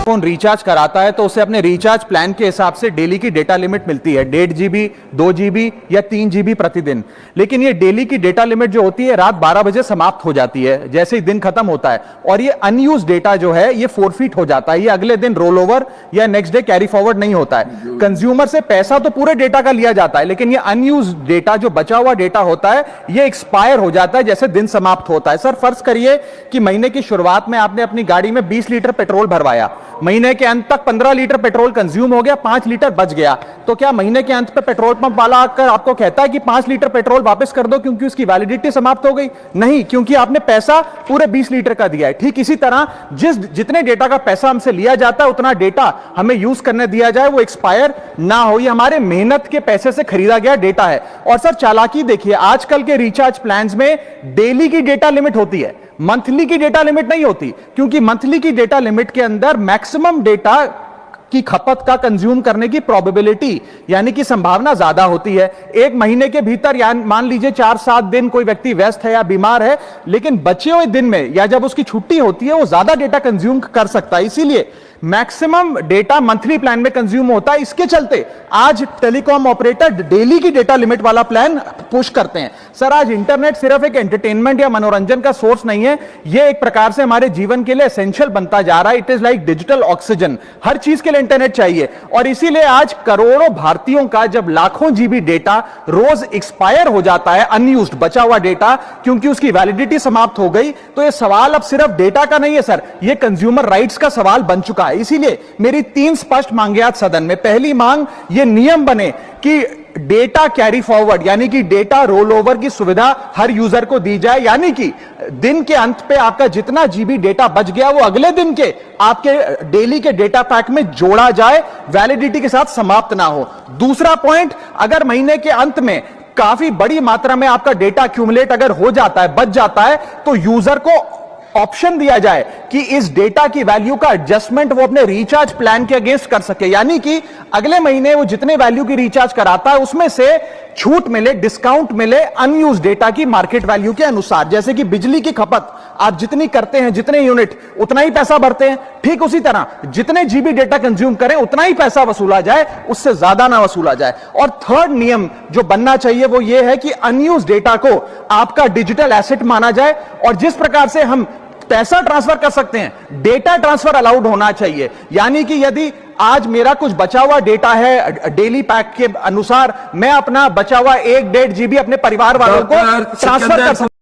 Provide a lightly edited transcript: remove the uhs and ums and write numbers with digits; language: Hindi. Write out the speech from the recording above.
फोन रिचार्ज कराता है तो उसे अपने रिचार्ज प्लान के हिसाब से डेली की डेटा लिमिट मिलती है 1.5 GB 2 GB या 3 GB प्रतिदिन। लेकिन ये डेली की डेटा लिमिट जो होती है रात 12 बजे समाप्त हो जाती है जैसे ही दिन खत्म होता है, और ये अनयूज डेटा जो है ये फोरफीट हो जाता है, ये अगले दिन रोल ओवर या नेक्स्ट डे कैरी फॉरवर्ड नहीं होता है। कंज्यूमर से पैसा तो पूरे डेटा का लिया जाता है, लेकिन ये अनयूज डेटा जो बचा हुआ डेटा होता है ये एक्सपायर हो जाता है जैसे दिन समाप्त होता है। सर फर्ज करिए कि महीने की शुरुआत में आपने अपनी गाड़ी में 20 लीटर पेट्रोल भरवाया, महीने के अंत तक 15 लीटर पेट्रोल कंज्यूम हो गया, 5 लीटर बच गया, तो क्या महीने के अंत पे पेट्रोल पंप वाला आकर आपको कहता है कि 5 लीटर पेट्रोल वापस कर दो क्योंकि उसकी वैलिडिटी समाप्त हो गई? नहीं, क्योंकि आपने पैसा पूरे 20 लीटर का दिया है। ठीक इसी तरह जितने डेटा का पैसा हमसे लिया जाता है उतना डेटा हमें यूज करने दिया जाए, वो एक्सपायर ना हो। ये हमारे मेहनत के पैसे से खरीदा गया डेटा है। और सर चालाकी देखिए, आजकल के रिचार्ज प्लान्स में डेली की डेटा लिमिट होती है, मंथली की डेटा लिमिट नहीं होती, क्योंकि मंथली की डेटा लिमिट के अंदर मैक्सिमम डेटा की खपत का कंज्यूम करने की प्रोबेबिलिटी यानी कि संभावना ज्यादा होती है। एक महीने के भीतर या मान लीजिए 4-7 दिन कोई व्यक्ति व्यस्त है या बीमार है, लेकिन बचे हुए दिन में या जब उसकी छुट्टी होती है वो ज्यादा डेटा कंज्यूम कर सकता है, इसीलिए मैक्सिमम डेटा मंथली प्लान में कंज्यूम होता है। इसके चलते आज टेलीकॉम ऑपरेटर डेली की डेटा लिमिट वाला प्लान पुश करते हैं। सर आज इंटरनेट सिर्फ एक एंटरटेनमेंट या मनोरंजन का सोर्स नहीं है, यह एक प्रकार से हमारे जीवन के लिए एसेंशियल बनता जा रहा है। It is like digital oxygen, हर चीज के लिए इंटरनेट चाहिए। और इसीलिए आज करोड़ों भारतीयों का जब लाखों जीबी डेटा रोज एक्सपायर हो जाता है, अनयूज्ड बचा हुआ डेटा, क्योंकि उसकी वैलिडिटी समाप्त हो गई, तो यह सवाल अब सिर्फ डेटा का नहीं है सर, यह कंज्यूमर राइट्स का सवाल बन चुका है। इसीलिए मेरी 3 स्पष्ट मांगे आज सदन में। पहली मांग, यह नियम बने कि डेटा कैरी फॉरवर्ड यानी कि डेटा रोल ओवर की सुविधा हर यूजर को दी जाए, यानी कि दिन के अंत पे आपका जितना जीबी डेटा बच गया वो अगले दिन के आपके डेली के डेटा पैक में जोड़ा जाए, वैलिडिटी के साथ समाप्त ना हो। दूसरा पॉइंट, अगर महीने के अंत में काफी बड़ी मात्रा में आपका डेटा एक्यूमुलेट अगर हो जाता है, बच जाता है, तो यूजर को ऑप्शन दिया जाए कि इस डेटा की वैल्यू का एडजस्टमेंट वो अपने रिचार्ज प्लान के अगेंस्ट कर सके, यानी कि अगले महीने वो जितने वैल्यू की रिचार्ज कराता है उसमें से छूट मिले, डिस्काउंट मिले अनयूज डेटा की मार्केट वैल्यू के अनुसार। जैसे कि बिजली की खपत आप जितनी करते हैं, जितने यूनिट उतना ही पैसा भरते हैं, ठीक उसी तरह जितने जीबी डेटा कंज्यूम करें उतना ही पैसा वसूला जाए, उससे ज्यादा ना वसूला जाए। और थर्ड नियम जो बनना चाहिए वो ये है कि अनयूज डेटा को आपका डिजिटल एसेट माना जाए, और जिस प्रकार से हम पैसा ट्रांसफर कर सकते हैं, डेटा ट्रांसफर अलाउड होना चाहिए। यानी कि यदि आज मेरा कुछ बचा हुआ डेटा है डेली पैक के अनुसार, मैं अपना बचा हुआ 1-1.5 GB अपने परिवार वालों को ट्रांसफर कर सकता हूं।